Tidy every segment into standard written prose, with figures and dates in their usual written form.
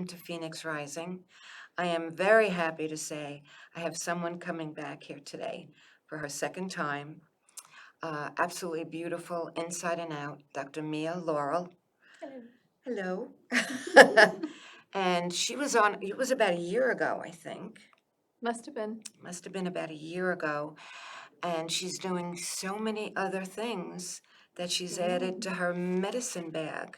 welcome to Phoenix Rising. I am very happy to say I have someone coming back here today for her second time. Absolutely beautiful inside and out, Dr. Mia Laurel. Hello. And she was on, it was about a year ago, I think. Must have been. Must have been about a year ago. And she's doing so many other things that she's added to her medicine bag.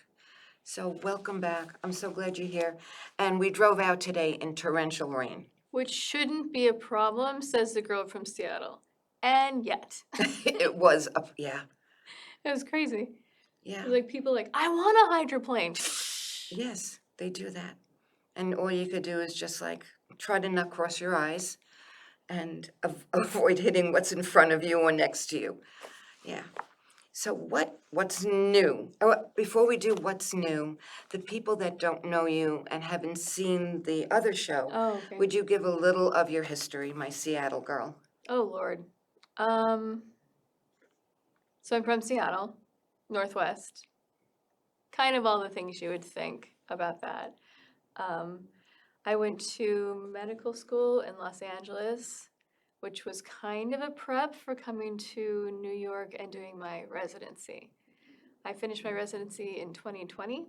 So welcome back. I'm so glad you're here. And we drove out today in torrential rain. Which shouldn't be a problem, says the girl from Seattle. And yet. It was, yeah, It was crazy. yeah. It was like people like, I want a hydroplane. Yes, they do that. And all you could do is just like try to not cross your eyes and avoid hitting what's in front of you or next to you. Yeah. So what's new? Oh, before we do what's new, the people that don't know you and haven't seen the other show, Oh, okay. would you give a little of your history, my Seattle girl? Oh, Lord. So I'm from Seattle, Northwest. Kind of all the things you would think about that. I went to medical school in Los Angeles, which was kind of a prep for coming to New York and doing my residency. I finished my residency in 2020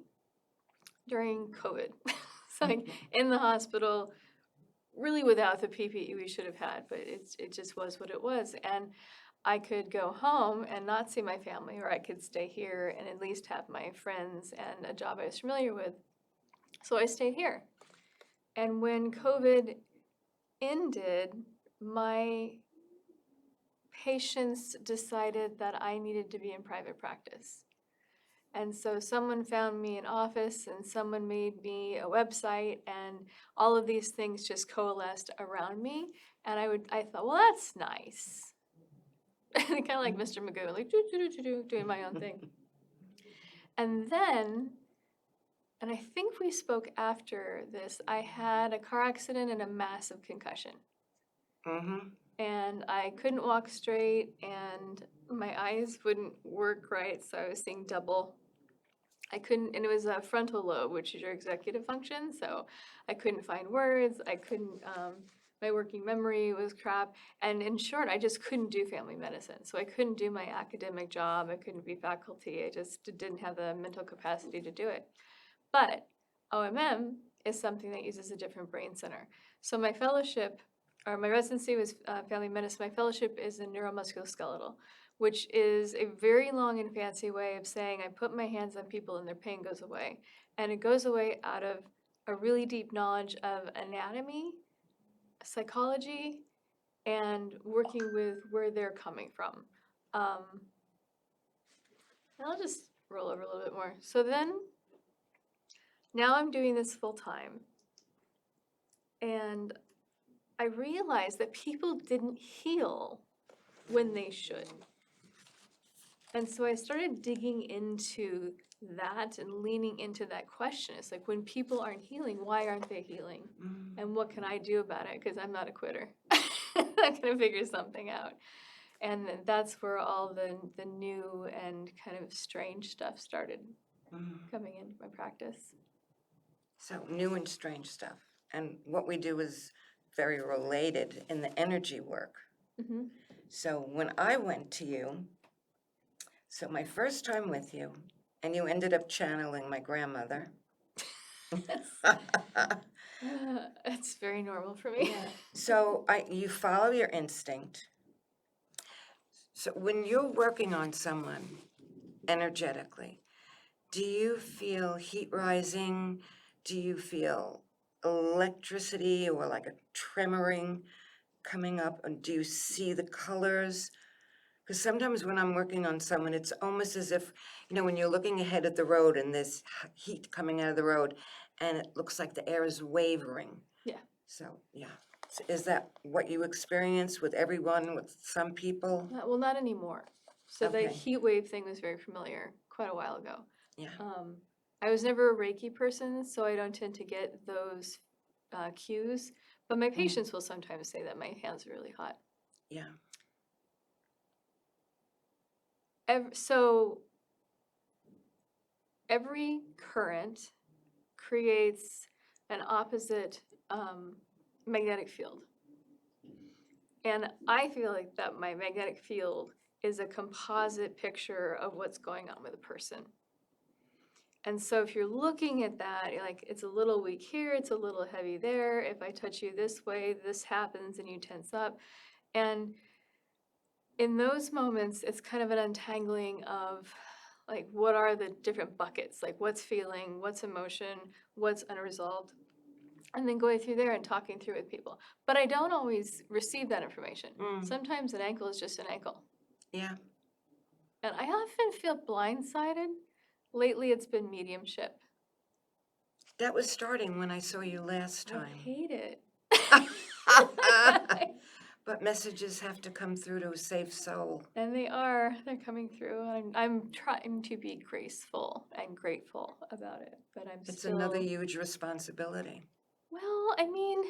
during COVID. So like in the hospital, really without the PPE we should have had, but it just was what it was. And I could go home and not see my family, or I could stay here and at least have my friends and a job I was familiar with. So I stayed here. And when COVID ended, my patients decided that I needed to be in private practice. And so someone found me an office and someone made me a website, and all of these things just coalesced around me. And I thought, well, that's nice. Kind of like Mr. Magoo, like doing my own thing. And then, and I think we spoke after this, I had a car accident and a massive concussion. Mm-hmm. And I couldn't walk straight, and my eyes wouldn't work right, so I was seeing double. I couldn't, and it was a frontal lobe, which is your executive function, so I couldn't find words, I couldn't, my working memory was crap, and in short, I just couldn't do family medicine. So I couldn't do my academic job, I couldn't be faculty, I just didn't have the mental capacity to do it. But OMM is something that uses a different brain center. So my fellowship, or my residency was family medicine, my fellowship is in neuromusculoskeletal, which is a very long and fancy way of saying I put my hands on people and their pain goes away. And it goes away out of a really deep knowledge of anatomy, psychology, and working with where they're coming from. I'll just roll over a little bit more. So then, now I'm doing this full time. And I realized that people didn't heal when they should. And so I started digging into that and leaning into that question. It's like, when people aren't healing, why aren't they healing? Mm-hmm. And what can I do about it? Because I'm not a quitter. I'm going to figure something out. And that's where all the new and kind of strange stuff started coming into my practice. So new and strange stuff. And what we do is very related in the energy work. Mm-hmm. So when I went to you, so my first time with you, and you ended up channeling my grandmother. That's very normal for me. So you follow your instinct. So when you're working on someone energetically, do you feel heat rising? Do you feel electricity or like a tremoring coming up? And do you see the colors? Because sometimes when I'm working on someone, it's almost as if, when you're looking ahead at the road and there's heat coming out of the road and it looks like the air is wavering. Yeah. So, yeah. So is that what you experience with everyone, with some people? Well, not anymore. So the Okay. heat wave thing was very familiar quite a while ago. Yeah. I was never a Reiki person, so I don't tend to get those cues. But my patients will sometimes say that my hands are really hot. Yeah. So every current creates an opposite magnetic field. And I feel like that my magnetic field is a composite picture of what's going on with a person. And so if you're looking at that, you're like, it's a little weak here, it's a little heavy there. If I touch you this way, this happens and you tense up. And in those moments, it's kind of an untangling of like, what are the different buckets? Like, what's feeling, what's emotion, what's unresolved? And then going through there and talking through it with people. But I don't always receive that information. Sometimes an ankle is just an ankle. Yeah. And I often feel blindsided. Lately, it's been mediumship. That was starting when I saw you last I time. hate it. But messages have to come through to a safe soul. And they're coming through. I'm trying to be graceful and grateful about it, but It's still. another huge responsibility. Well, I mean,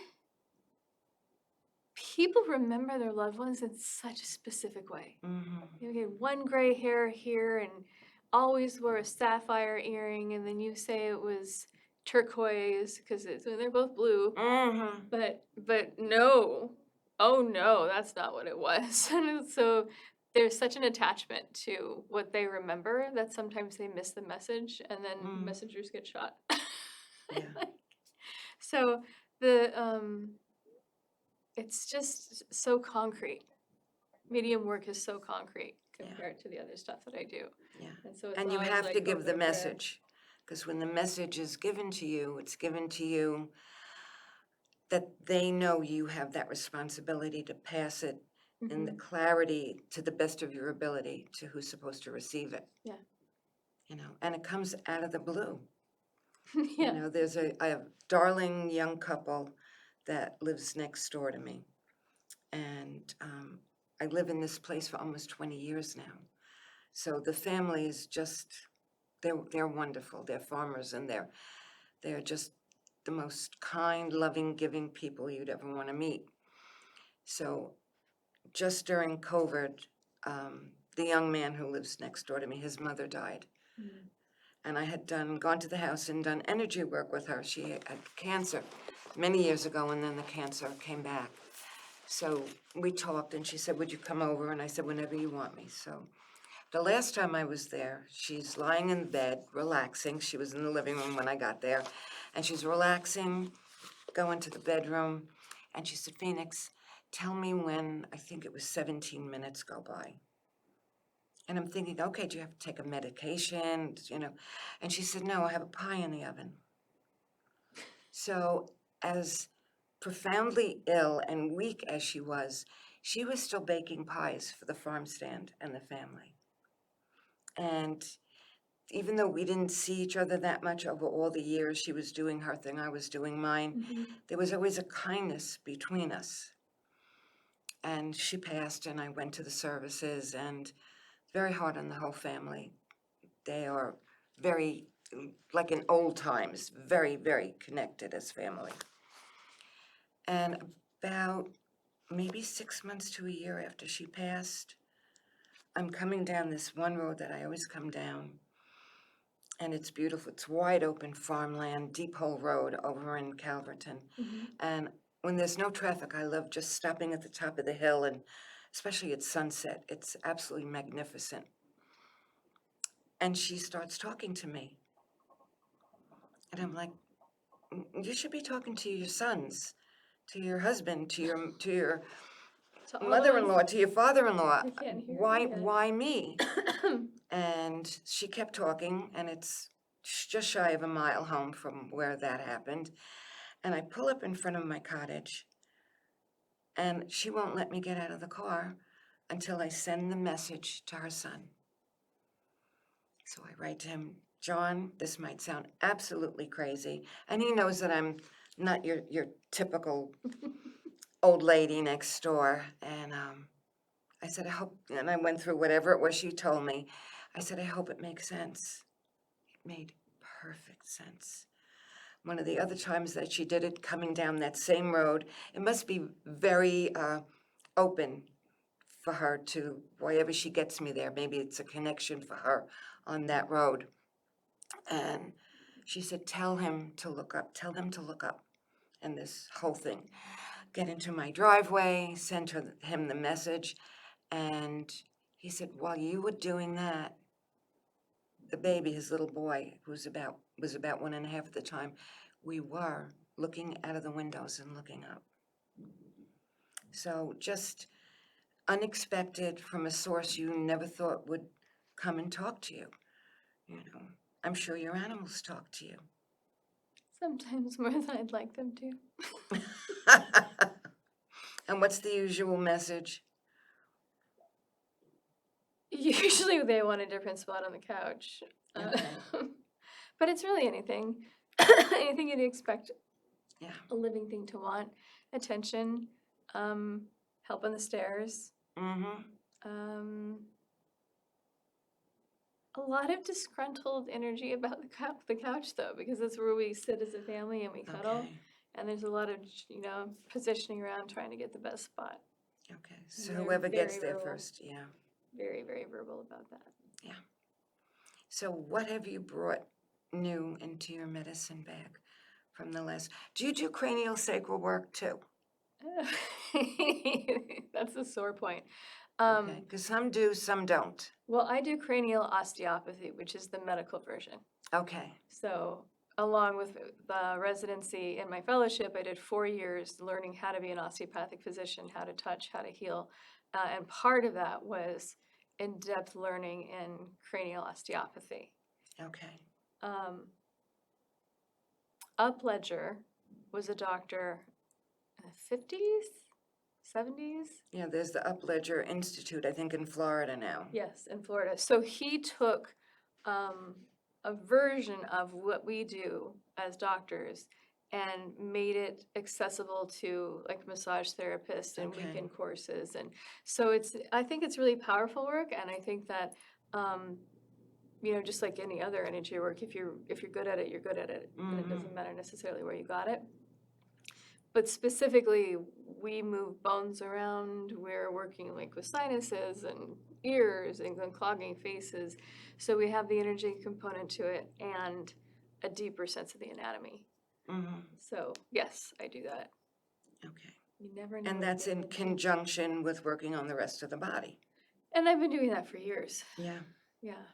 people remember their loved ones in such a specific way. You get one gray hair here and always wore a sapphire earring, and then you say it was turquoise because they're both blue. But no, oh no, that's not what it was. And so there's such an attachment to what they remember that sometimes they miss the message, and then messengers get shot. Yeah. So it's just so concrete. Medium work is so concrete compared to the other stuff that I do. Yeah. And so it's And you always have like to give the open prayer. message, because when the message is given to you, it's given to you that they know you have that responsibility to pass it in the clarity to the best of your ability to who's supposed to receive it. Yeah. You know, and it comes out of the blue. Yeah. You know, there's a darling young couple that lives next door to me. And I live in this place for almost 20 years now. So the family is just, they're wonderful. They're farmers, and they're just the most kind, loving, giving people you'd ever want to meet. So just during COVID, the young man who lives next door to me, his mother died. And I had gone to the house and done energy work with her. She had cancer many years ago, and then the cancer came back. So we talked, and she said, would you come over? And I said, whenever you want me. So the last time I was there, she's lying in bed, relaxing. She was in the living room when I got there, and she's relaxing, going to the bedroom, and she said, Phoenix, tell me when, I think it was 17 minutes go by. And I'm thinking, okay, do you have to take a medication, you know? And she said, no, I have a pie in the oven. So as profoundly ill and weak as she was still baking pies for the farm stand and the family. And even though we didn't see each other that much over all the years, she was doing her thing, I was doing mine, there was always a kindness between us. And she passed, and I went to the services, and very hard on the whole family. They are very, like in old times, very, very connected as family. And about maybe 6 months to a year after she passed, I'm coming down this one road that I always come down, and it's beautiful. It's wide open farmland, Deep Hole Road over in Calverton. And when there's no traffic, I love just stopping at the top of the hill, and especially at sunset. It's absolutely magnificent. And she starts talking to me. And I'm like, you should be talking to your sons, to your husband, to your So all mother-in-law, those to your father-in-law. who can't hear Why me? And she kept talking, and it's just shy of a mile home from where that happened. And I pull up in front of my cottage, and she won't let me get out of the car until I send the message to her son. So I write to him, John, this might sound absolutely crazy, and he knows that I'm not your typical old lady next door. And I said, I hope, and I went through whatever it was she told me. I said, I hope it makes sense. It made perfect sense. One of the other times that she did it, coming down that same road, it must be very open for her to, wherever she gets me there, maybe it's a connection for her on that road. And She said, tell him to look up, tell them to look up. And this whole thing. Get into my driveway, send him the message. And he said, while you were doing that, the baby, his little boy, who was about 1.5 at the time, we were looking out of the windows and looking up. So just unexpected from a source you never thought would come and talk to you. You know, I'm sure your animals talk to you. Sometimes more than I'd like them to. And what's the usual message? Usually they want a different spot on the couch. Okay. But it's really anything. Anything you'd expect Yeah. a living thing to want. Attention, help on the stairs. Mm-hmm. A lot of disgruntled energy about the couch, though, because that's where we sit as a family and we cuddle. Okay. And there's a lot of, positioning around trying to get the best spot. Okay. So They're whoever gets very there verbal. first, yeah. Very, very verbal about that. Yeah. So what have you brought new into your medicine bag from the last? Do you do cranial sacral work too? That's a sore point. Okay. Because some do, some don't. Well, I do cranial osteopathy, which is the medical version. Okay. So along with the residency and my fellowship, I did 4 years learning how to be an osteopathic physician, how to touch, how to heal. And part of that was in-depth learning in cranial osteopathy. Okay. Upledger was a doctor in the 50s, 70s? Yeah, there's the Upledger Institute, I think, in Florida now. Yes, in Florida. So he took a version of what we do as doctors and made it accessible to like massage therapists and Okay. weekend courses. And so I think it's really powerful work. And I think that, just like any other energy work, if you're good at it, you're good at it. And it doesn't matter necessarily where you got it. But specifically, we move bones around. We're working like with sinuses and ears and unclogging faces. So we have the energy component to it and a deeper sense of the anatomy. Mm-hmm. So yes, I do that. Okay. You never know. And that's in conjunction with working on the rest of the body. And I've been doing that for years. Yeah. Yeah.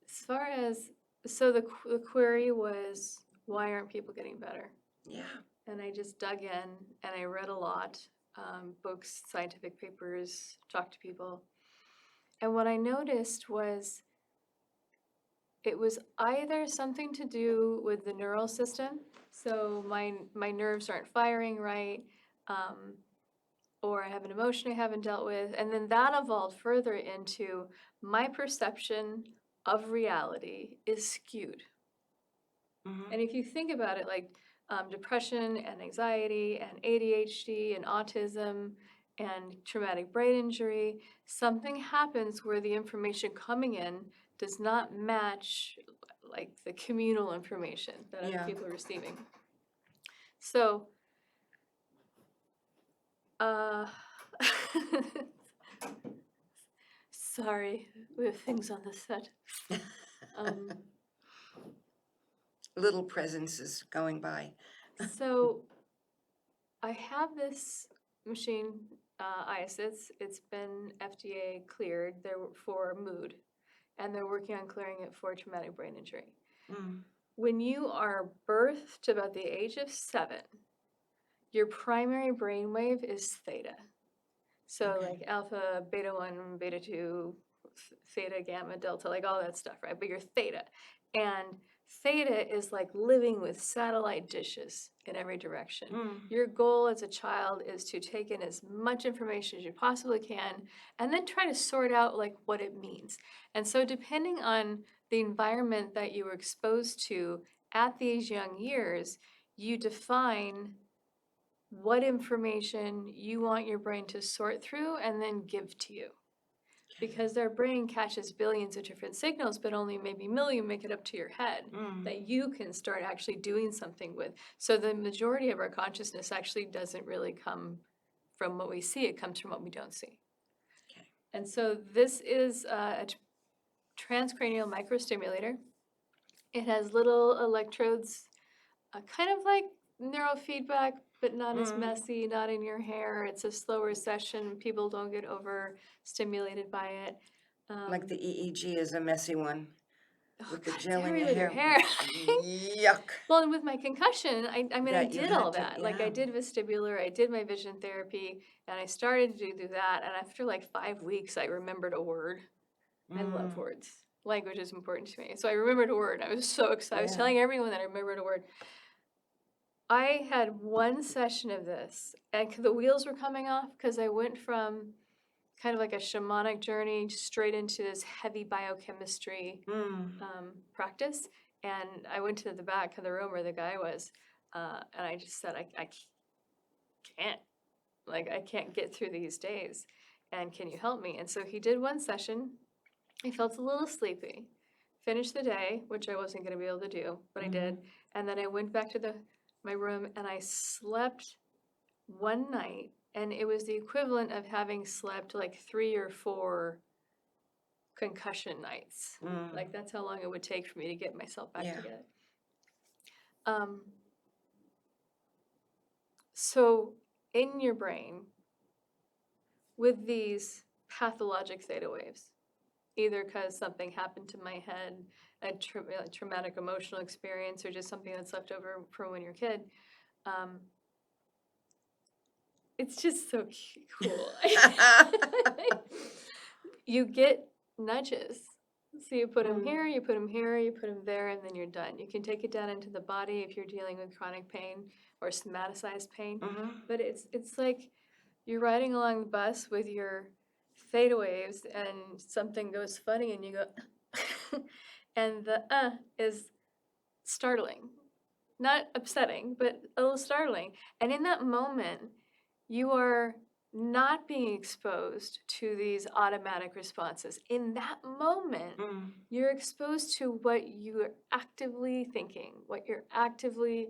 As far as, so the query was, why aren't people getting better? Yeah. And I just dug in and I read a lot, books, scientific papers, talked to people. And what I noticed was it was either something to do with the neural system, so my nerves aren't firing right, or I have an emotion I haven't dealt with, and then that evolved further into my perception of reality is skewed. Mm-hmm. And if you think about it, like depression and anxiety and ADHD and autism and traumatic brain injury, something happens where the information coming in does not match like the communal information that other Yeah. people are receiving. So, sorry, we have things on the set. Little presences going by. So I have this machine, ISIS. It's been FDA cleared for mood, and they're working on clearing it for traumatic brain injury. Mm. When you are birthed to about the age of 7, your primary brainwave is theta. So Okay. like alpha, beta 1, beta 2, theta, gamma, delta, like all that stuff, right? But you're theta. And theta is like living with satellite dishes in every direction. Mm. Your goal as a child is to take in as much information as you possibly can and then try to sort out like what it means. And so depending on the environment that you were exposed to at these young years, you define what information you want your brain to sort through and then give to you. Because their brain catches billions of different signals, but only maybe million make it up to your head that you can start actually doing something with. So the majority of our consciousness actually doesn't really come from what we see, it comes from what we don't see. Okay. And so this is a transcranial microstimulator. It has little electrodes, kind of like neurofeedback, but not as messy, not in your hair. It's a slower session. People don't get overstimulated by it. Like the EEG is a messy one Oh with the God, it's gel in hairy your with your hair. hair. Yuck. Well, and with my concussion, I mean, I That you did had all to, that. Like, I yeah. did vestibular, I did my vision therapy, and I started to do that. And after like 5 weeks, I remembered a word. I love words. Language is important to me. So I remembered a word. I was so excited. I was Yeah. telling everyone that I remembered a word. I had one session of this, and the wheels were coming off because I went from kind of like a shamanic journey straight into this heavy biochemistry practice. And I went to the back of the room where the guy was, and I just said, I can't, like, I can't get through these days. And can you help me? And so he did one session. I felt a little sleepy. Finished the day, which I wasn't going to be able to do, but I did. And then I went back to my room and I slept one night, and it was the equivalent of having slept like 3 or 4 concussion nights. Like, that's how long it would take for me to get myself back Yeah. together. So in your brain, with these pathologic theta waves, either because something happened to my head, a traumatic emotional experience, or just something that's left over from when you're a kid, it's just so cool. You get nudges. So you put them here, you put them here, you put them there, and then you're done. You can take it down into the body if you're dealing with chronic pain or somaticized pain. But it's like you're riding along the bus with your theta waves, and something goes funny, and you go, and the is startling. Not upsetting, but a little startling. And in that moment, you are not being exposed to these automatic responses. In that moment, you're exposed to what you're actively thinking, what you're actively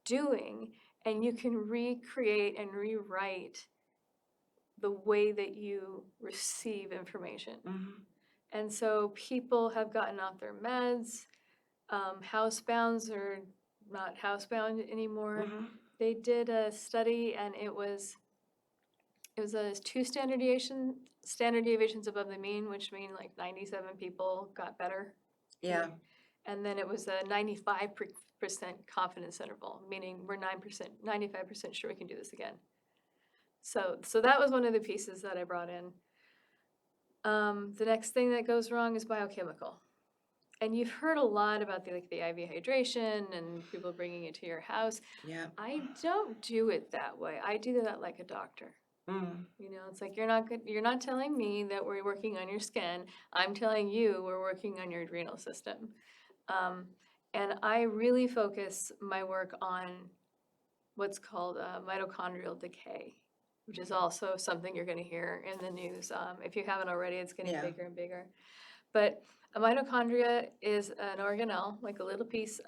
doing, and you can recreate and rewrite the way that you receive information. And so people have gotten off their meds. Housebounds are not housebound anymore. They did a study, and it was a 2 standard deviations above the mean, which mean like 97 people got better. Yeah. And then it was a 95% confidence interval, meaning we're 95% sure we can do this again. So that was one of the pieces that I brought in. The next thing that goes wrong is biochemical. And you've heard a lot about the IV hydration and people bringing it to your house. Yeah. I don't do it that way. I do that like a doctor. You know, it's like you're not telling me that we're working on your skin. I'm telling you we're working on your adrenal system. And I really focus my work on what's called mitochondrial decay, which is also something you're going to hear in the news. If you haven't already, it's getting bigger and bigger. But a mitochondria is an organelle, like a little piece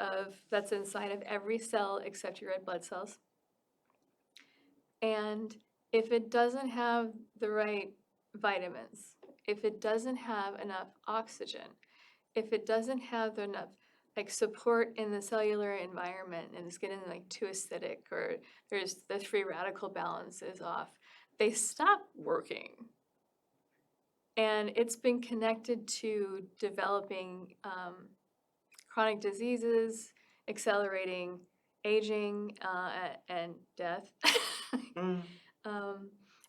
that's inside of every cell except your red blood cells. And if it doesn't have the right vitamins, if it doesn't have enough oxygen, if it doesn't have enough support in the cellular environment, and it's getting too acidic, or there's the free radical balance is off, they stop working. And it's been connected to developing chronic diseases, accelerating aging, and death.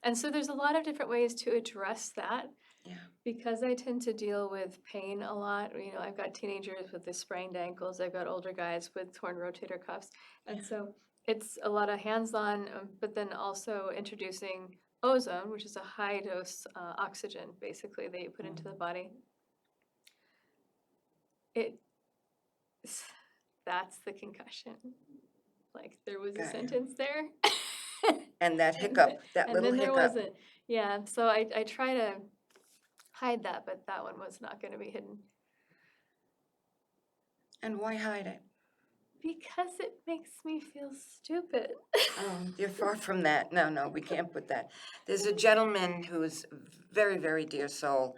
And so there's a lot of different ways to address that. Yeah. Because I tend to deal with pain a lot. You know, I've got teenagers with the sprained ankles. I've got older guys with torn rotator cuffs. And so it's a lot of hands-on, but then also introducing ozone, which is a high-dose oxygen, basically, that you put into the body. That's the concussion. Like, there was a sentence there. And that hiccup, that little hiccup. And then there wasn't. Yeah, so I try to hide that, but that one was not going to be hidden. And why hide it? Because it makes me feel stupid. Oh, you're far from that. No, we can't put that. There's a gentleman who's very, very dear soul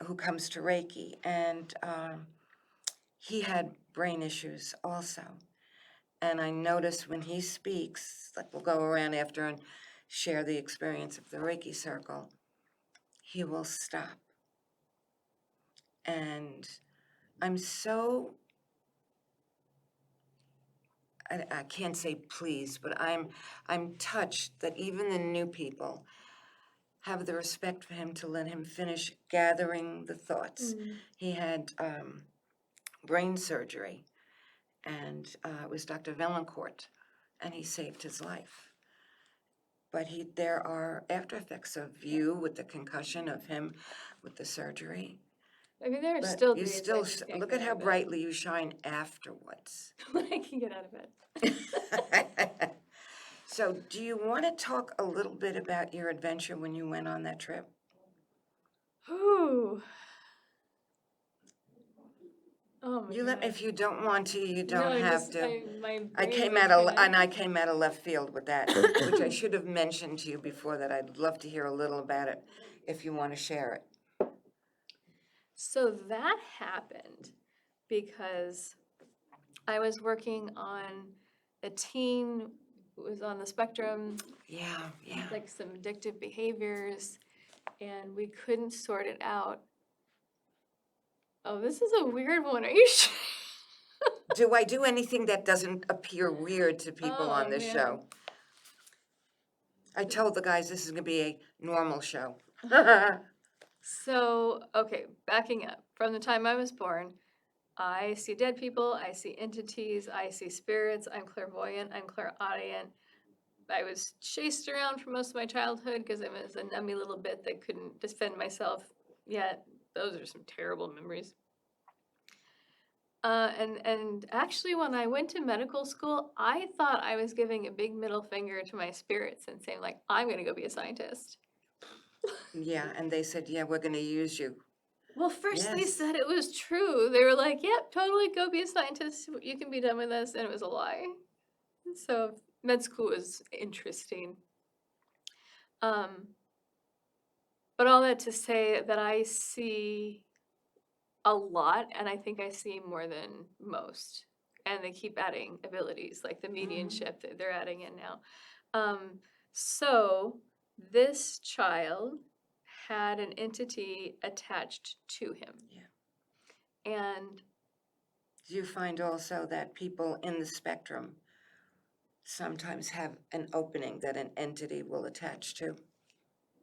who comes to Reiki, and he had brain issues also. And I notice when he speaks, like we'll go around after and share the experience of the Reiki circle, he will stop. And I'm so, I can't say pleased, but I'm touched that even the new people have the respect for him to let him finish gathering the thoughts. He had brain surgery, and it was Dr. Valancourt, and he saved his life. But there are after effects of you with the concussion, of him with the surgery. I mean, there are But still you days still I just can't look get at out how of bed. brightly you shine afterwards. I can get out of bed. So, do you want to talk a little bit about your adventure when you went on that trip? Ooh. Oh my You let, God. if you don't want to, you No, don't have to. my I brain came was out of, kinda- and I came out of left field with that, which I should have mentioned to you before that. I'd love to hear a little about it if you want to share it. So that happened because I was working on a teen who was on the spectrum, Yeah, yeah. like some addictive behaviors, and we couldn't sort it out. Oh, this is a weird one. Are you sure? Do I do anything that doesn't appear weird to people on Oh, this man. show? I told the guys this is going to be a normal show. So, okay, backing up. From the time I was born, I see dead people, I see entities, I see spirits, I'm clairvoyant, I'm clairaudient. I was chased around for most of my childhood because I was a nummy little bit that couldn't defend myself yet. Those are some terrible memories. And actually, when I went to medical school, I thought I was giving a big middle finger to my spirits and saying, like, I'm going to go be a scientist. Yeah, and they said, yeah, we're going to use you. Well, first they Yes. said it was true. They were like, yep, totally go be a scientist. You can be done with this. And it was a lie. So med school was interesting. But all that to say that I see a lot, and I think I see more than most. And they keep adding abilities, like the mediumship that they're adding in now. So this child had an entity attached to him. Yeah. And Do you find also that people in the spectrum sometimes have an opening that an entity will attach to?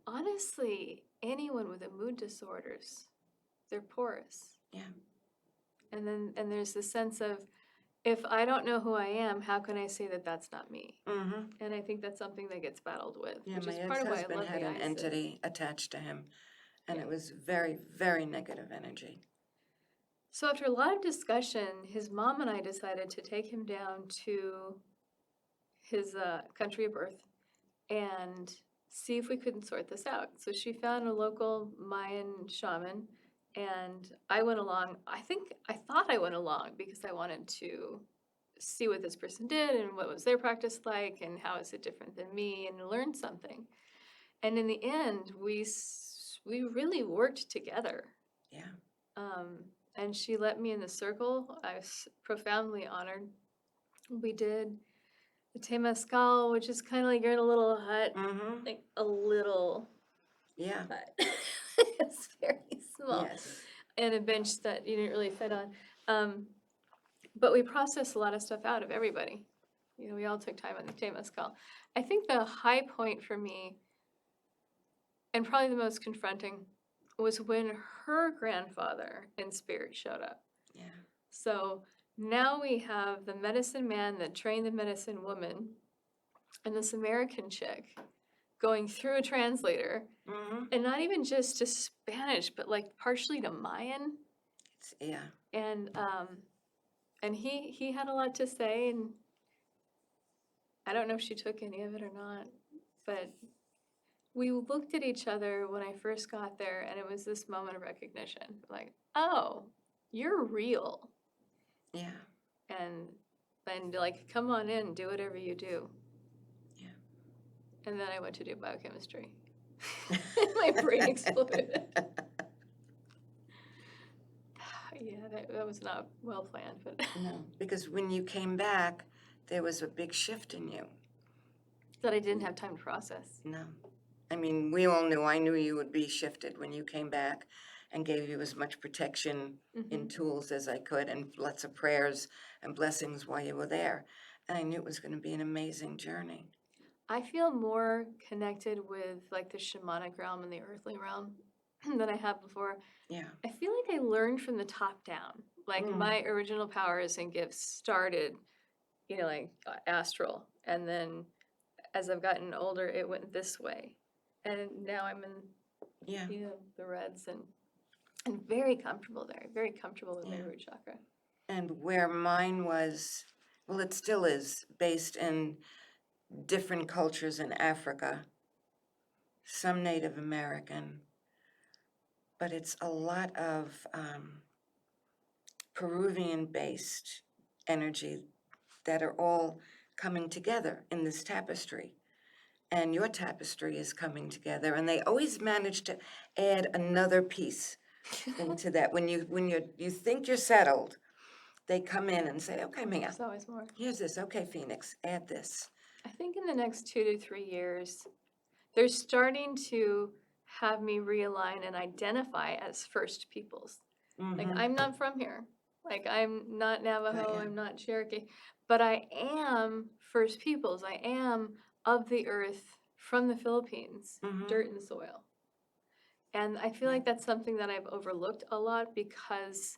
honestly, anyone with a mood disorders, they're porous. Yeah. And there's the sense of, if I don't know who I am, how can I say that that's not me? Mm-hmm. And I think that's something that gets battled with, Yeah, which my is part of why I ex-husband love had the an ISIS. entity attached to him, and Yeah. it was very, very negative energy. So after a lot of discussion, his mom and I decided to take him down to his country of birth and see if we couldn't sort this out. So she found a local Mayan shaman, and I went along. I thought I went along because I wanted to see what this person did and what was their practice like and how is it different than me, and learn something. And in the end, we really worked together. Yeah. And she let me in the circle. I was profoundly honored. We did the Temazcal, which is kind of like you're in a little hut, Mm-hmm. like a little Yeah. hut. It's very small. Yes. And a bench that you didn't really fit on. But we processed a lot of stuff out of everybody. You know, we all took time on the Temazcal. I think the high point for me, and probably the most confronting, was when her grandfather in spirit showed up. Yeah. So now we have the medicine man that trained the medicine woman and this American chick going through a translator, Mm-hmm. and not even just to Spanish, but like partially to Mayan. Yeah. And he had a lot to say, and I don't know if she took any of it or not, but we looked at each other when I first got there, and it was this moment of recognition, like, oh, you're real. Yeah. And like, come on in, do whatever you do. Yeah. And then I went to do biochemistry. My brain exploded. Yeah. that was not well planned, but No, because when you came back, there was a big shift in you. that I didn't have time to process. No. I mean, we all knew, I knew you would be shifted when you came back and gave you as much protection in tools as I could and lots of prayers and blessings while you were there. And I knew it was going to be an amazing journey. I feel more connected with like the shamanic realm and the earthly realm than I have before. Yeah. I feel like I learned from the top down. Like my original powers and gifts started, like astral. And then as I've gotten older, it went this way. And now I'm in, Yeah. the reds and very comfortable there, very comfortable with my Yeah. root chakra. And where mine was, well, it still is based in different cultures in Africa, some Native American, but it's a lot of Peruvian-based energy that are all coming together in this tapestry. And your tapestry is coming together, and they always manage to add another piece into that. When you think you're settled, they come in and say, okay, Mia, There's always more. here's this. Okay, Phoenix, add this. I think in the next 2 to 3 years, they're starting to have me realign and identify as First Peoples. Like, I'm not from here. Like, I'm not Navajo, yeah. I'm not Cherokee, but I am First Peoples. I am of the earth from the Philippines, dirt and soil. And I feel like that's something that I've overlooked a lot because,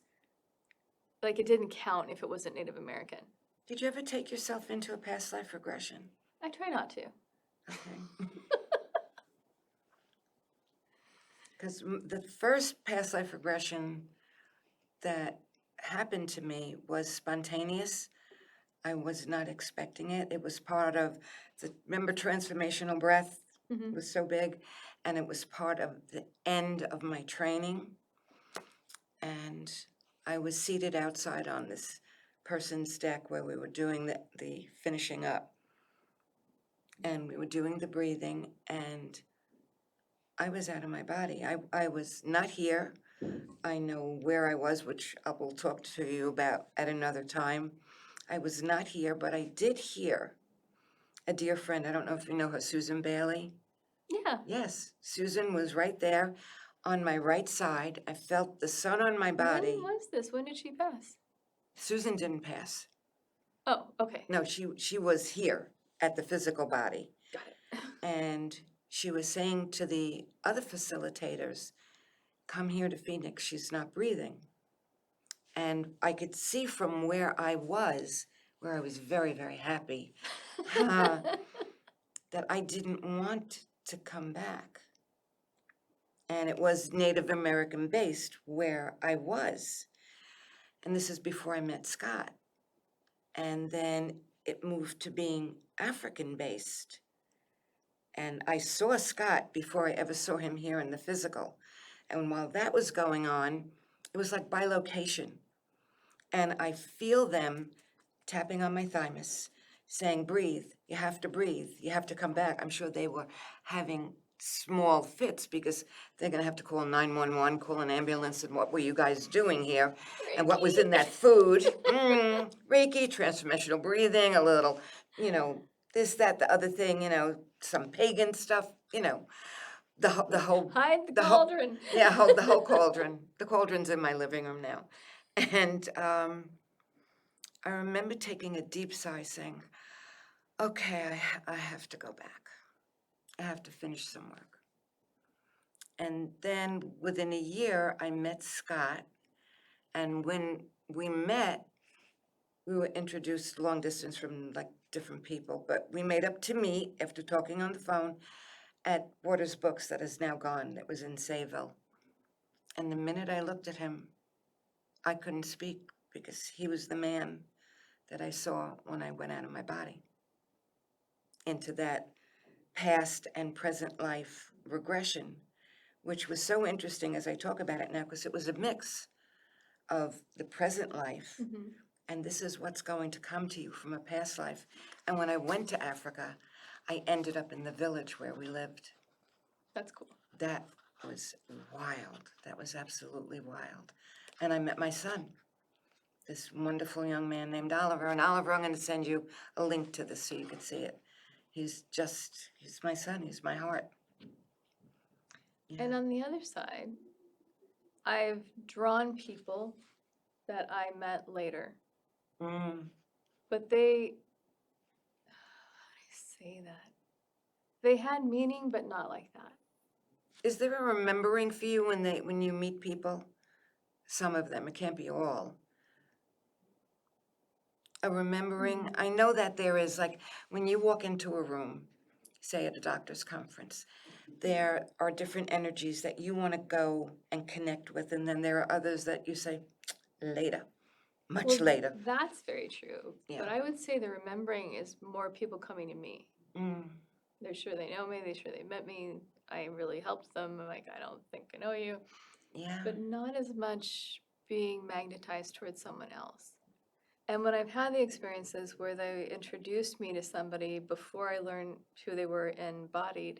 like, it didn't count if it wasn't Native American. Did you ever take yourself into a past life regression? I try not to. Okay. Because the first past life regression that happened to me was spontaneous. I was not expecting it. It was part of remember transformational breath was so big, and it was part of the end of my training. And I was seated outside on this person's deck where we were doing the finishing up. And we were doing the breathing, and I was out of my body. I was not here. I know where I was, which I will talk to you about at another time. I was not here, but I did hear a dear friend. I don't know if you know her, Susan Bailey. Yeah. Yes, Susan was right there on my right side. I felt the sun on my body. When was this? When did she pass? Susan didn't pass. Oh, okay. No, she was here at the physical body. Got it. And she was saying to the other facilitators, come here to Phoenix, she's not breathing. And I could see from where I was very, very happy, that I didn't want to come back. And it was Native American based where I was. And this is before I met Scott. And then it moved to being African based. And I saw Scott before I ever saw him here in the physical. And while that was going on, it was like bilocation. And I feel them tapping on my thymus, saying, breathe, you have to breathe, you have to come back. I'm sure they were having small fits because they're going to have to call 911, call an ambulance, and what were you guys doing here? And what was in that food? Reiki, transformational breathing, a little, this, that, the other thing, some pagan stuff, the whole. Hide the whole- cauldron. Yeah, the whole cauldron. The cauldron's in my living room now. And I remember taking a deep sigh saying, okay, I have to go back. I have to finish some work. And then within a year, I met Scott. And when we met, we were introduced long distance from like different people, but we made up to meet after talking on the phone at Waters Books that is now gone. That was in Sayville. And the minute I looked at him, I couldn't speak because he was the man that I saw when I went out of my body into that past and present life regression, which was so interesting as I talk about it now, because it was a mix of the present life and this is what's going to come to you from a past life. And when I went to Africa, I ended up in the village where we lived. That's cool. That was wild. That was absolutely wild. And I met my son, this wonderful young man named Oliver. And Oliver, I'm going to send you a link to this so you can see it. He's my son. He's my heart. Yeah. And on the other side, I've drawn people that I met later, Mm. but they, how do I say that? They had meaning, but not like that. Is there a remembering for you when you meet people? Some of them, it can't be all. A remembering, I know that there is, like, when you walk into a room, say at a doctor's conference, there are different energies that you want to go and connect with, and then there are others that you say, later, much Well, later. That's very true. Yeah. But I would say the remembering is more people coming to me. Mm. They're sure they know me, they're sure they met me, I really helped them. I'm like, I don't think I know you. Yeah. But not as much being magnetized towards someone else. And when I've had the experiences where they introduced me to somebody before I learned who they were embodied,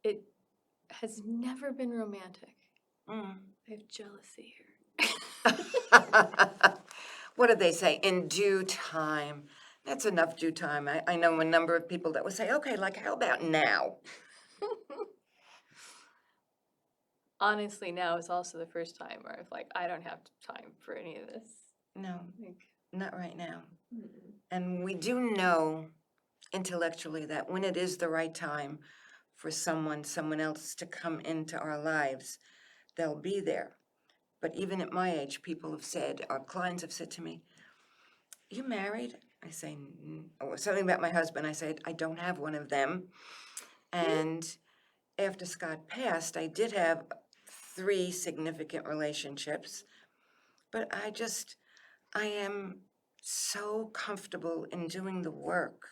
it has never been romantic. Mm. I have jealousy here. What did they say? In due time. That's enough due time. I know a number of people that would say, okay, like, how about now? Honestly, now is also the first time where I've like, I don't have time for any of this. No, Like, not right now. mm-mm. And we do know intellectually that when it is the right time for someone else to come into our lives, they'll be there. But even at my age, people have said, our clients have said to me, you married? I say, or something about my husband. I said, I don't have one of them. And after Scott passed, I did have 3 significant relationships. But I am so comfortable in doing the work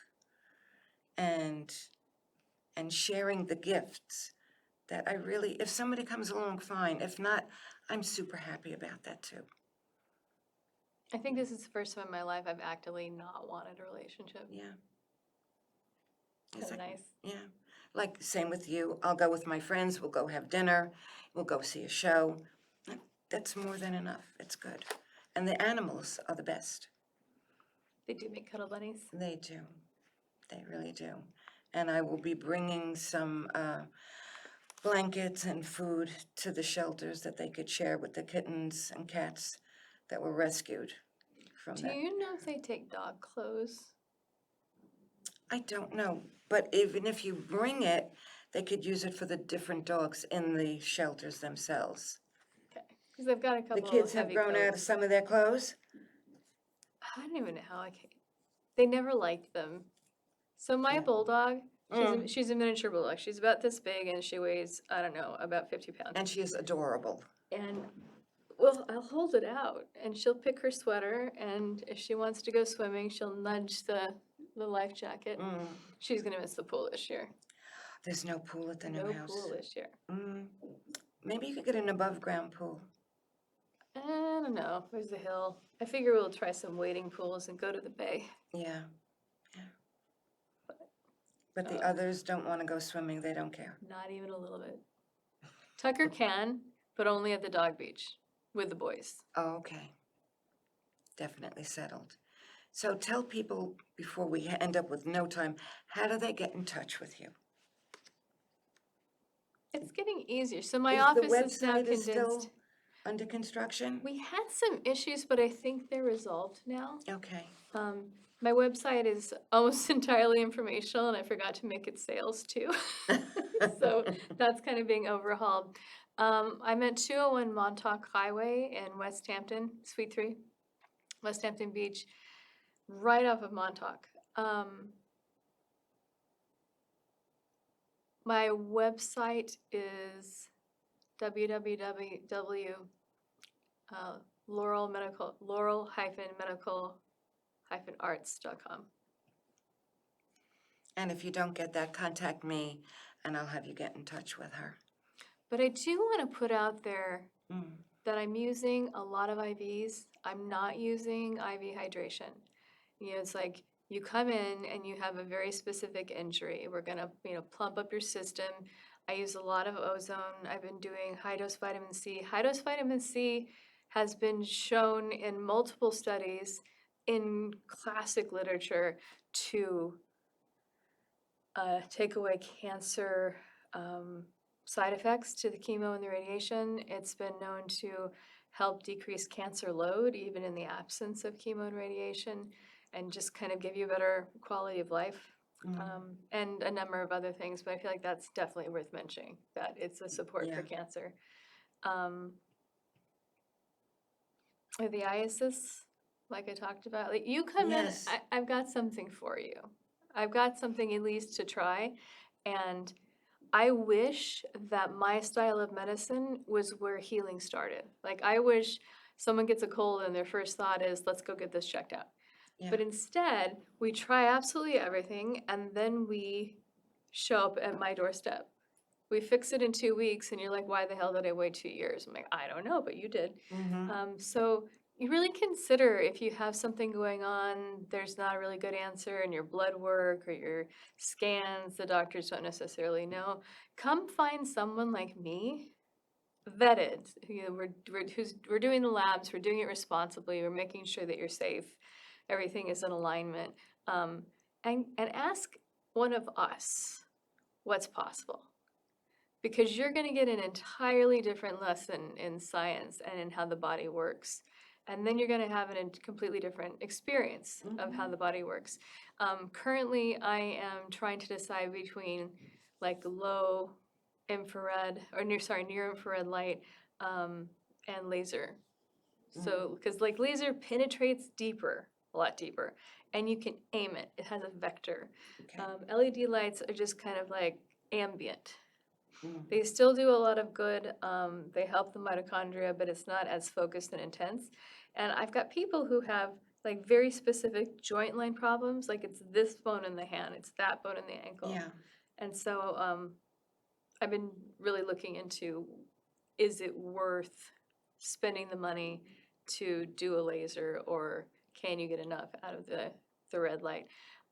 and sharing the gifts that I really, if somebody comes along, fine. If not, I'm super happy about that too. I think this is the first time in my life I've actively not wanted a relationship. Yeah. Kind It's of like, nice. yeah. Like, same with you. I'll go with my friends. We'll go have dinner. We'll go see a show. That's more than enough. It's good. And the animals are the best. They do make cuddle bunnies. They do. They really do. And I will be bringing some blankets and food to the shelters that they could share with the kittens and cats that were rescued from Do that. you know if they take dog clothes? I don't know, but even if you bring it, they could use it for the different dogs in the shelters themselves. Okay, because I've got a The couple kids have heavy grown out of coats. some of their clothes? I don't even know how I came. They never liked them. So my Yeah. bulldog, Mm. she's a miniature bulldog. She's about this big and she weighs, I don't know, about 50 pounds. And she is adorable. And well, I'll hold it out and she'll pick her sweater, and if she wants to go swimming, she'll nudge the life jacket. Mm. She's gonna miss the pool this year. There's no pool at the new No house. pool this year. Mm. Maybe you could get an above-ground pool. I don't know. There's a hill. I figure we'll try some wading pools and go to the bay. Yeah, yeah. But the Uh, others don't want to go swimming. They don't care. Not even a little bit. Tucker can, but only at the dog beach with the boys. Oh, okay. Definitely settled. So tell people, before we end up with no time, how do they get in touch with you? It's getting easier. So my Is office the is now website is still condensed. under construction? We had some issues, but I think they're resolved now. Okay. My website is almost entirely informational, and I forgot to make it sales too. So that's kind of being overhauled. I'm at 201 Montauk Highway in West Hampton, Suite 3, West Hampton Beach, right off of Montauk. My website is laurel-medical-arts.com. And if you don't get that, contact me and I'll have you get in touch with her. But I do want to put out there Mm. that I'm using a lot of IVs. I'm not using IV hydration. You know, it's like you come in and you have a very specific injury. We're gonna, plump up your system. I use a lot of ozone. I've been doing high-dose vitamin C. High-dose vitamin C has been shown in multiple studies in classic literature to take away cancer side effects to the chemo and the radiation. It's been known to help decrease cancer load even in the absence of chemo and radiation, and just kind of give you a better quality of life. And a number of other things, but I feel like that's definitely worth mentioning, that it's a support for Yeah. cancer. Or the ISIS, like I talked about, like you come Yes. in, I've got something for you. I've got something at least to try, and I wish that my style of medicine was where healing started. Like I wish someone gets a cold and their first thought is, let's go get this checked out. Yeah. But instead, we try absolutely everything, and then we show up at my doorstep. We fix it in 2 weeks, and you're like, why the hell did I wait 2 years? I'm like, I don't know, but you did. So you really consider, if you have something going on, there's not a really good answer in your blood work or your scans, the doctors don't necessarily know. Come find someone like me, vetted. We're doing the labs, we're doing it responsibly, we're making sure that you're safe, everything is in alignment, and ask one of us what's possible, because you're going to get an entirely different lesson in science and in how the body works. And then you're going to have a completely different experience of how the body works. Currently, I am trying to decide between like low infrared, or near infrared light, and laser. So, because like laser penetrates deeper, a lot deeper, and you can aim it. It has a vector. Okay. LED lights are just kind of like ambient. They still do a lot of good. They help the mitochondria, but it's not as focused and intense. And I've got people who have like very specific joint line problems, like it's this bone in the hand, it's that bone in the ankle. Yeah. And so I've been really looking into, is it worth spending the money to do a laser, or can you get enough out of the red light?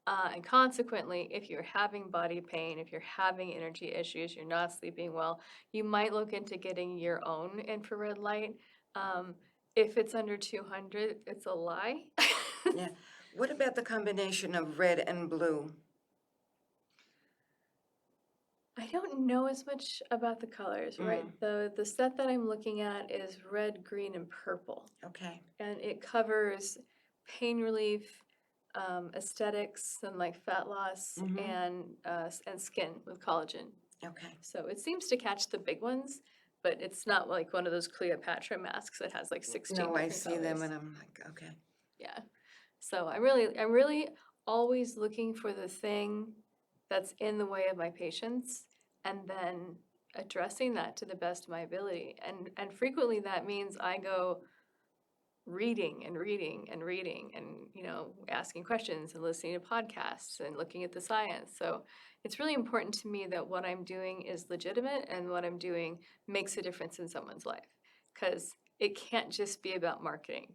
And consequently, if you're having body pain, if you're having energy issues, you're not sleeping well, you might look into getting your own infrared light. If it's under 200, it's a lie. Yeah. What about the combination of red and blue? I don't know as much about the colors, right? The set that I'm looking at is red, green, and purple, Okay. and it covers pain relief, aesthetics, and like fat loss, and skin with collagen. Okay. So it seems to catch the big ones, but it's not like one of those Cleopatra masks that has like 16 No, I different see them colors. and I'm like, okay. Yeah. So I'm really always looking for the thing that's in the way of my patients, and then addressing that to the best of my ability. And frequently that means I go reading and reading and reading, and asking questions and listening to podcasts and looking at the science. So it's really important to me that what I'm doing is legitimate, and what I'm doing makes a difference in someone's life, because it can't just be about marketing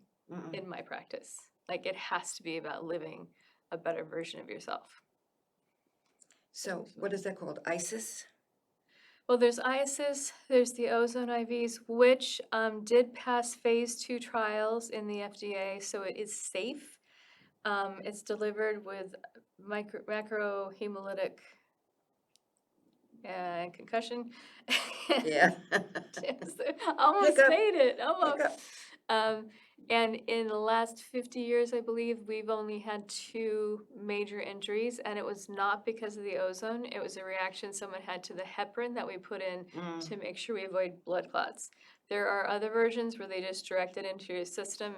in my practice. Like it has to be about living a better version of yourself. So what is that called? ISIS? Well, there's ISIS, there's the ozone IVs, which did pass phase 2 trials in the FDA, so it is safe. It's delivered with macrohemolytic concussion. Yeah. Almost Hiccup. made it, almost. Hiccup. And in the last 50 years, I believe, we've only had 2 major injuries, and it was not because of the ozone. It was a reaction someone had to the heparin that we put in to make sure we avoid blood clots. There are other versions where they just direct it into your system,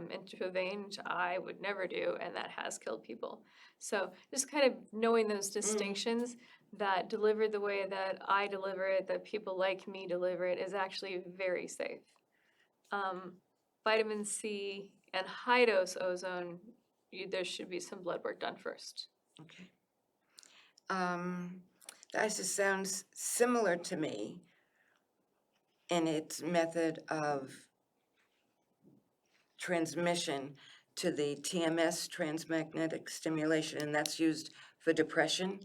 into a vein, which I would never do, and that has killed people. So just kind of knowing those distinctions, that delivered the way that I deliver it, that people like me deliver it, is actually very safe. Vitamin C and high dose ozone, there should be some blood work done first. Okay. The ISIS sounds similar to me in its method of transmission to the TMS, transmagnetic stimulation, and that's used for depression.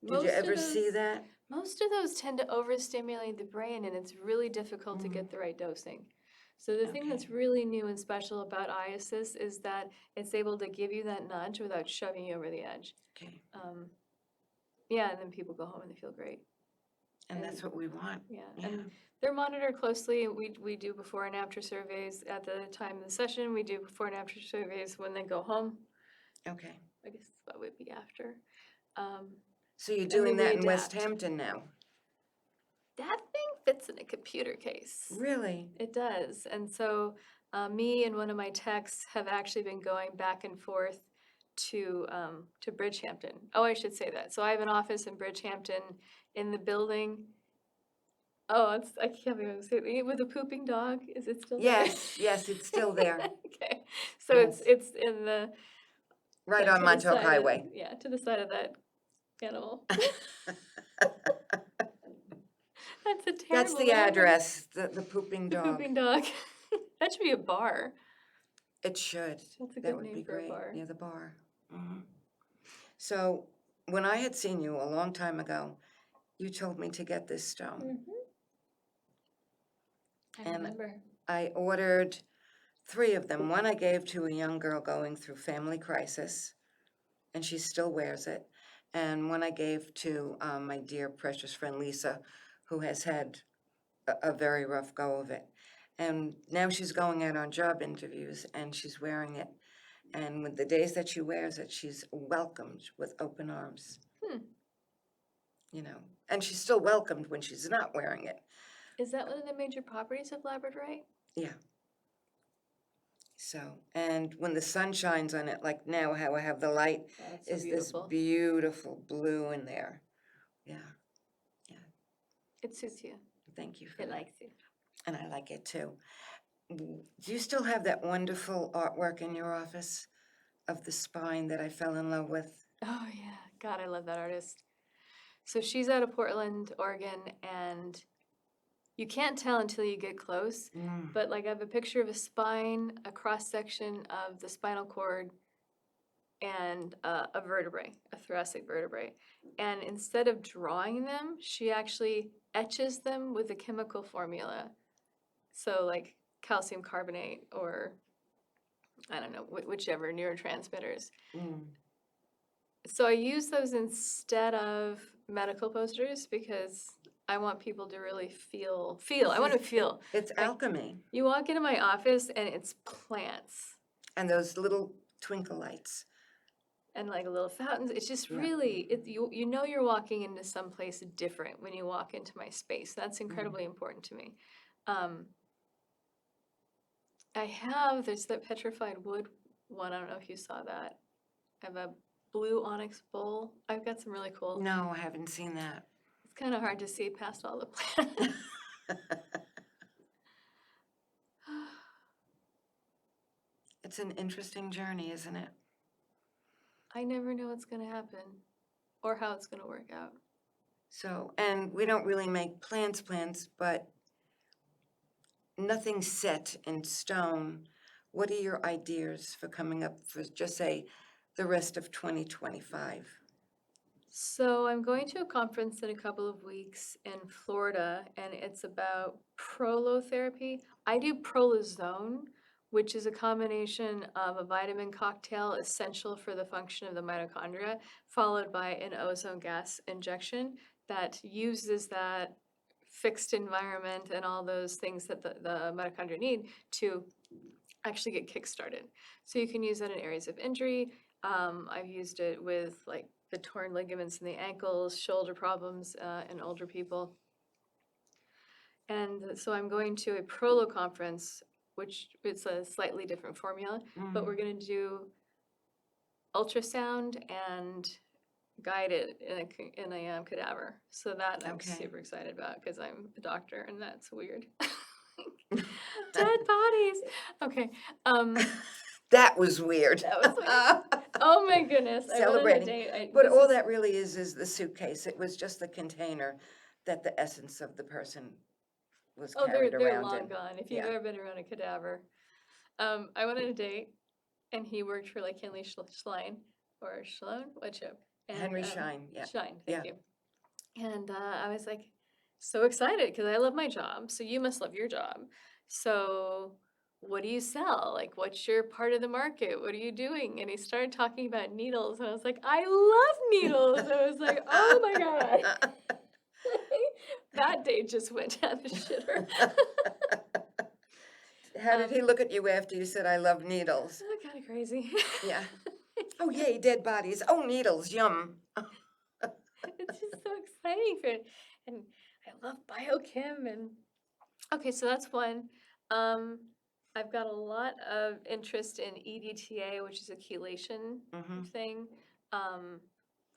Did you ever see that? Most of those tend to overstimulate the brain, and it's really difficult to get the right dosing. So the thing that's Okay. really new and special about eye assist is that it's able to give you that nudge without shoving you over the edge. Okay. Yeah, and then people go home and they feel great. And that's what we want. Yeah, Yeah. and they're monitored closely. We do before and after surveys at the time of the session. We do before and after surveys when they go home. Okay. I guess that would be after. Um, So you're and doing then we that in West adapt. Hampton now? That thing fits in a computer case. Really? It does. And so me and one of my techs have actually been going back and forth to Bridgehampton. Oh, I should say that. So I have an office in Bridgehampton in the building. Oh, I can't even say it. With the pooping dog. Is it still there? Yes, yes, it's still there. Okay. So Yes. it's in the Right to on the Montauk side of- Highway. yeah, to the side of that animal. That's a terrible That's the animal. address, the pooping The dog. pooping dog. That should be a bar. It should. That's a That good would name be for a great. bar. Near the bar. So when I had seen you a long time ago, you told me to get this stone. I And remember. I ordered 3 of them. One I gave to a young girl going through family crisis, and she still wears it. And one I gave to my dear precious friend Lisa, who has had a very rough go of it. And now she's going out on job interviews and she's wearing it. And with the days that she wears it, she's welcomed with open arms. You know, and she's still welcomed when she's not wearing it. Is that one of the major properties of labradorite? Yeah. So, and when the sun shines on it, like now how I have the light, That's so is beautiful. this beautiful blue in there. Yeah, It suits you. thank you for It that. likes you. And I like it too. Do you still have that wonderful artwork in your office of the spine that I fell in love with? Oh yeah, God, I love that artist. So she's out of Portland, Oregon, and you can't tell until you get close. But like I have a picture of a spine, a cross section of the spinal cord, and a vertebrae, a thoracic vertebrae. And instead of drawing them, she actually etches them with a chemical formula. So like calcium carbonate or I don't know, whichever neurotransmitters. So I use those instead of medical posters because I want people to really feel. I want to feel. It's Like, alchemy. you walk into my office and it's plants And those little twinkle lights. and like little fountains. It's just Yeah. really, you know you're walking into someplace different when you walk into my space. That's incredibly important to me. There's that petrified wood one. I don't know if you saw that. I have a blue onyx bowl. I've got some really cool. No, I haven't seen that. It's kind of hard to see past all the plants. It's an interesting journey, isn't it? I never know what's going to happen or how it's going to work out. So, and we don't really make plans, but nothing's set in stone. What are your ideas for coming up for, just say, the rest of 2025? So I'm going to a conference in a couple of weeks in Florida, and it's about prolotherapy. I do prolozone, which is a combination of a vitamin cocktail essential for the function of the mitochondria, followed by an ozone gas injection that uses that fixed environment and all those things that the mitochondria need to actually get kick-started. So you can use that in areas of injury. I've used it with like the torn ligaments in the ankles, shoulder problems in older people. And so I'm going to a Prolo conference, which it's a slightly different formula, but we're going to do ultrasound and guide it in a cadaver. So that I'm Okay. super excited about because I'm a doctor and that's weird. Dead bodies. Okay. That was weird. That was weird. Oh my goodness. Celebrating. But all that really is the suitcase. It was just the container that the essence of the person was carried they're around long in. gone. If you've Yeah. ever been around a cadaver. I went on a date and he worked for like Henley Schlein or Schlone, which And, Henry Schein, yeah. Schein, Yeah. thank you. And I was like so excited because I love my job. So you must love your job. So what do you sell? Like, what's your part of the market? What are you doing? And he started talking about needles. And I was like, I love needles. I was like, oh my God. That day just went down the shitter. How did he look at you after you said, I love needles? Kind of crazy. Yeah. Oh, yay, dead bodies. Oh, needles, yum. It's just so exciting for it. And I love biochem and okay, so that's one. Um, I've got a lot of interest in EDTA, which is a chelation Mhm. thing.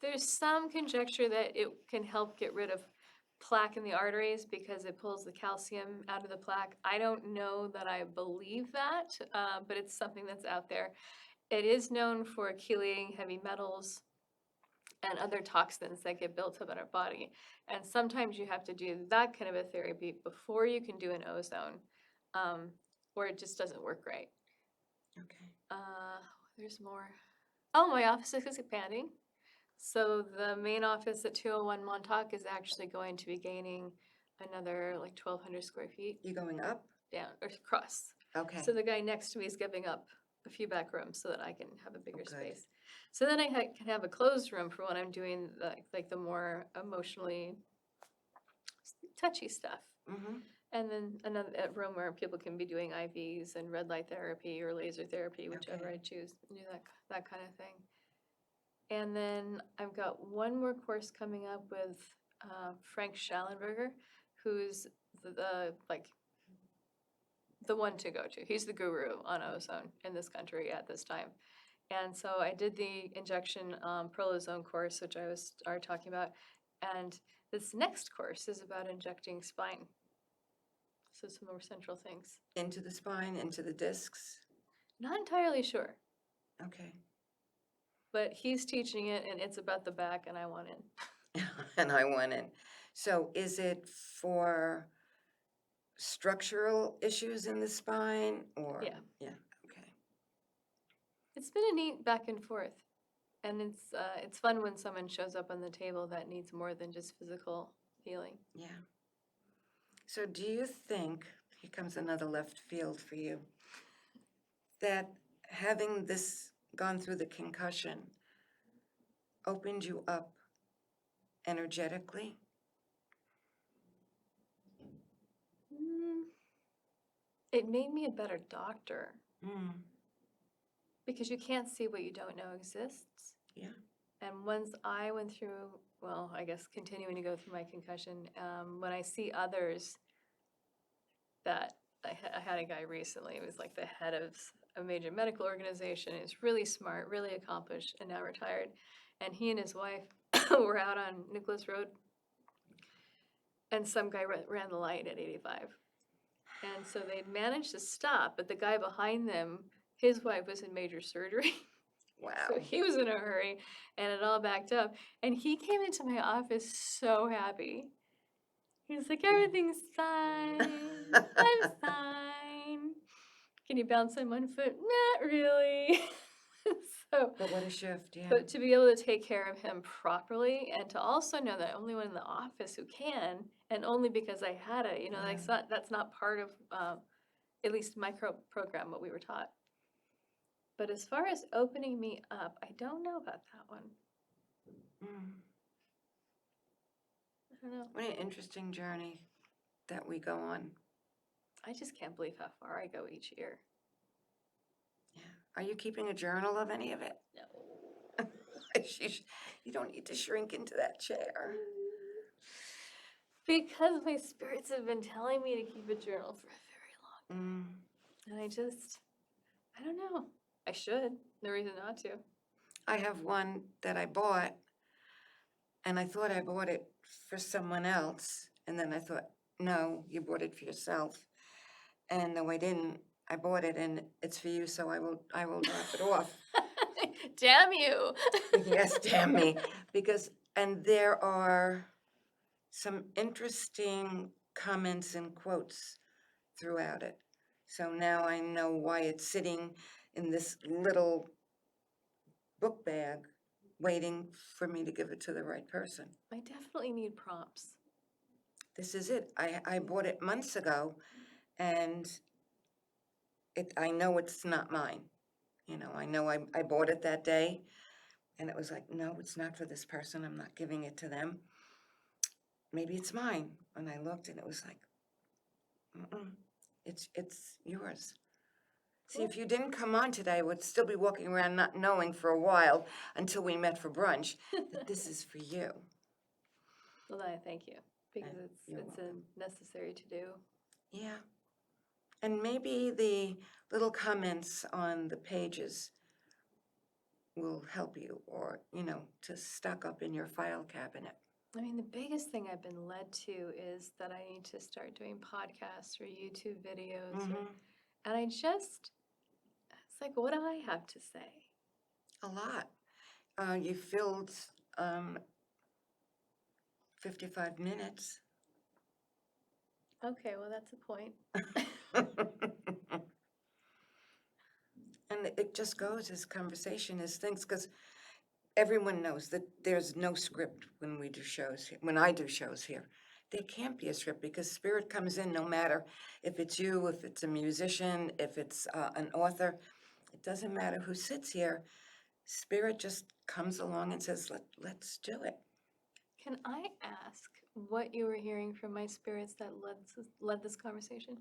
There's some conjecture that it can help get rid of plaque in the arteries because it pulls the calcium out of the plaque. I don't know that I believe that, but it's something that's out there. It is known for chelating heavy metals and other toxins that get built up in our body. And sometimes you have to do that kind of a therapy before you can do an ozone, or it just doesn't work right. Okay. There's more. Oh, my office is expanding. So the main office at 201 Montauk is actually going to be gaining another like 1,200 square feet You going up? down or across. Okay. So the guy next to me is giving up a few back rooms so that I can have a bigger good. space. So then I can have a closed room for when I'm doing like the more emotionally touchy stuff. Mhm. And then another room where people can be doing IVs and red light therapy or laser therapy, whichever Okay. I choose, do that kind of thing. And then I've got one more course coming up with Frank Schallenberger, who's like the one to go to. He's the guru on ozone in this country at this time. And so I did the injection prolozone course, which I was already talking about. And this next course is about injecting spine. So some more central things. Into the spine, into the discs? Not entirely sure, Okay. but he's teaching it and it's about the back and I want in. And I went in. So is it for structural issues in the spine or? Yeah. Yeah, okay. It's been a neat back and forth. And it's fun when someone shows up on the table that needs more than just physical healing. Yeah. So do you think, here comes another left field for you, that having this gone through the concussion opened you up energetically? It made me a better doctor Mm, because you can't see what you don't know exists. yeah. And once I went through, well, I guess continuing to go through my concussion, when I see others that I had a guy recently, he was like the head of a major medical organization, is really smart, really accomplished, and now retired. And he and his wife were out on Nicholas Road, and some guy ran the light at 85. And so they managed to stop, but the guy behind them, his wife was in major surgery. Wow. So he was in a hurry and it all backed up. And he came into my office so happy. He was like, everything's fine. I'm fine. Can you bounce on one foot? Not really. So, But what a shift, yeah. but to be able to take care of him properly and to also know that only one in the office who can, and only because I had it, like that's not part of at least micro program what we were taught. But as far as opening me up, I don't know about that one. Mm. I don't know. What an interesting journey that we go on. I just can't believe how far I go each year. Yeah. Are you keeping a journal of any of it? No. You don't need to shrink into that chair. Because my spirits have been telling me to keep a journal for a very long time. And I don't know. I should. No reason not to. I have one that I bought, and I thought I bought it for someone else, and then I thought, no, you bought it for yourself. And no, I didn't. I bought it, and it's for you, so I will drop it off. Damn you. Yes, damn me. And there are some interesting comments and quotes throughout it. So now I know why it's sitting in this little book bag waiting for me to give it to the right person. I definitely need prompts. This is it. I bought it months ago, and I know it's not mine. I know I bought it that day, and it was like, no, it's not for this person. I'm not giving it to them. Maybe it's mine. And I looked, and it was like, mm-mm, it's yours. See, if you didn't come on today, I would still be walking around not knowing for a while until we met for brunch that this is for you. Well, I thank you, because You're it's welcome. a necessary to do. Yeah. And maybe the little comments on the pages will help you, or, to stock up in your file cabinet. I mean, the biggest thing I've been led to is that I need to start doing podcasts or YouTube videos. Mhm. And it's like, what do I have to say? A lot. You filled 55 minutes. Okay, well, that's a point. And it just goes as conversation, as things, because everyone knows that there's no script when we do shows, when I do shows here. There can't be a script because spirit comes in no matter if it's you, if it's a musician, if it's an author. It doesn't matter who sits here. Spirit just comes along and says, let's do it. Can I ask what you were hearing from my spirits that led this conversation?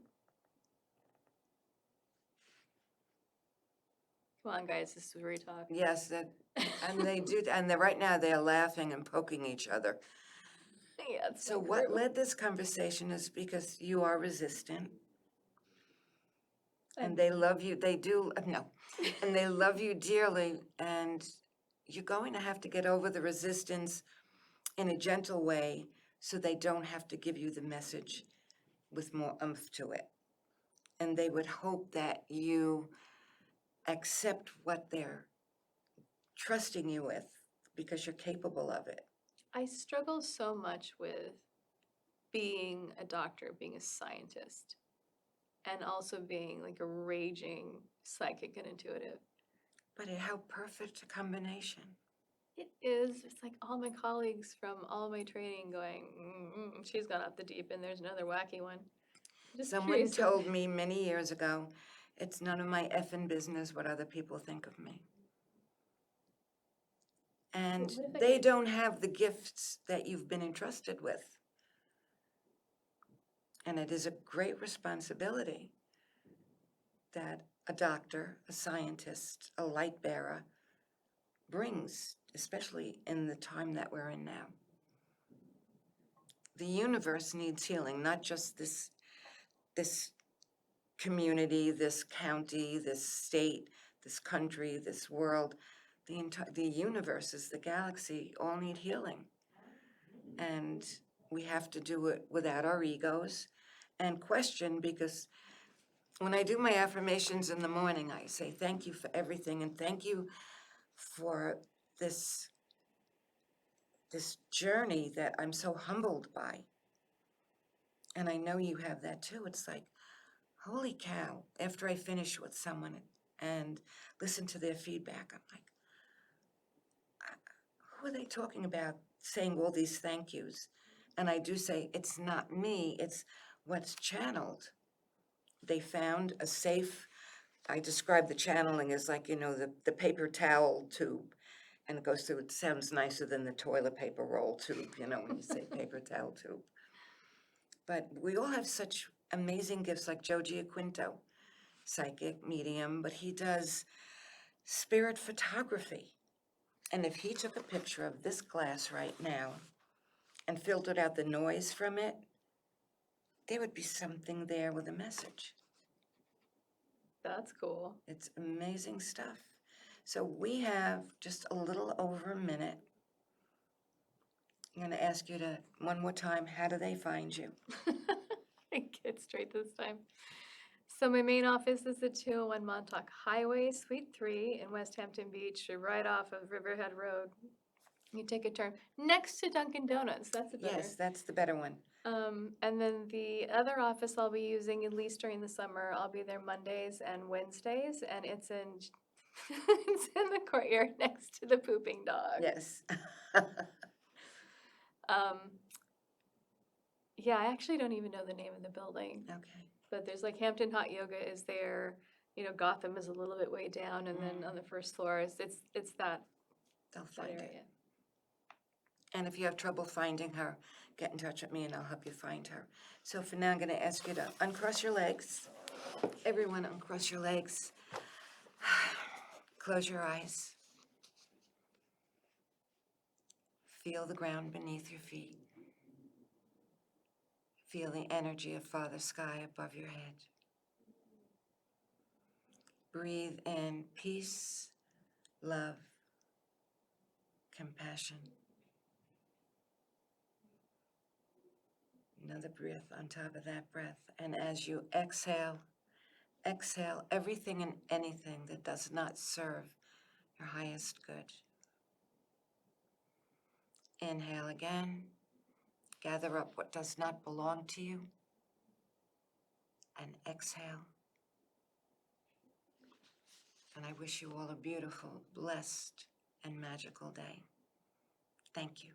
Come on, guys, this is where we talk. Yes, and they do, and right now they're laughing and poking each other. Yeah, it's So my what crew. led this conversation is because you are resistant, and I'm- they love you. They do, no, and they love you dearly, and you're going to have to get over the resistance in a gentle way so they don't have to give you the message with more oomph to it. And they would hope that you accept what they're trusting you with because you're capable of it. I struggle so much with being a doctor, being a scientist, and also being like a raging psychic and intuitive. But how perfect a combination. It is. It's like all my colleagues from all my training going, she's gone off the deep end. There's another wacky one. Just Someone curious. told me many years ago, it's none of my effing business what other people think of me. And What if I they could- don't have the gifts that you've been entrusted with. And it is a great responsibility that a doctor, a scientist, a light bearer brings, especially in the time that we're in now. The universe needs healing, not just this community, this county, this state, this country, this world. The universes, the galaxy, all need healing. And we have to do it without our egos and question, because when I do my affirmations in the morning, I say, thank you for everything, and thank you for this journey that I'm so humbled by. And I know you have that too. It's like, holy cow, after I finish with someone and listen to their feedback, I'm like, who are they talking about saying all these thank yous? And I do say, it's not me, it's what's channeled. They found a safe, I describe the channeling as like, the paper towel tube. And it goes through, it sounds nicer than the toilet paper roll tube, when you say paper towel tube. But we all have such amazing gifts, like Joe Giaquinto, psychic, medium, but he does spirit photography. And if he took a picture of this glass right now and filtered out the noise from it, there would be something there with a message. That's cool. It's amazing stuff. So we have just a little over a minute. I'm going to ask you to, one more time, how do they find you? I get straight this time. So my main office is at 201 Montauk Highway, Suite 3 in West Hampton Beach, right off of Riverhead Road. You take a turn next to Dunkin' Donuts. That's a better. Yes, that's the better one. And then the other office I'll be using, at least during the summer, I'll be there Mondays and Wednesdays, and it's in It's in the courtyard next to the pooping dog. Yes. Um, yeah, I actually don't even know the name of the building, Okay. but there's like Hampton Hot Yoga is there. You know, Gotham is a little bit way down, and then on the first floor it's that They'll find it. area. And if you have trouble finding her, get in touch with me and I'll help you find her. So for now, I'm going to ask you to uncross your legs. Everyone, uncross your legs. Close your eyes. Feel the ground beneath your feet. Feel the energy of Father Sky above your head. Breathe in peace, love, compassion. Another breath on top of that breath. And as you exhale, exhale everything and anything that does not serve your highest good. Inhale again. Gather up what does not belong to you. And exhale. And I wish you all a beautiful, blessed, and magical day. Thank you.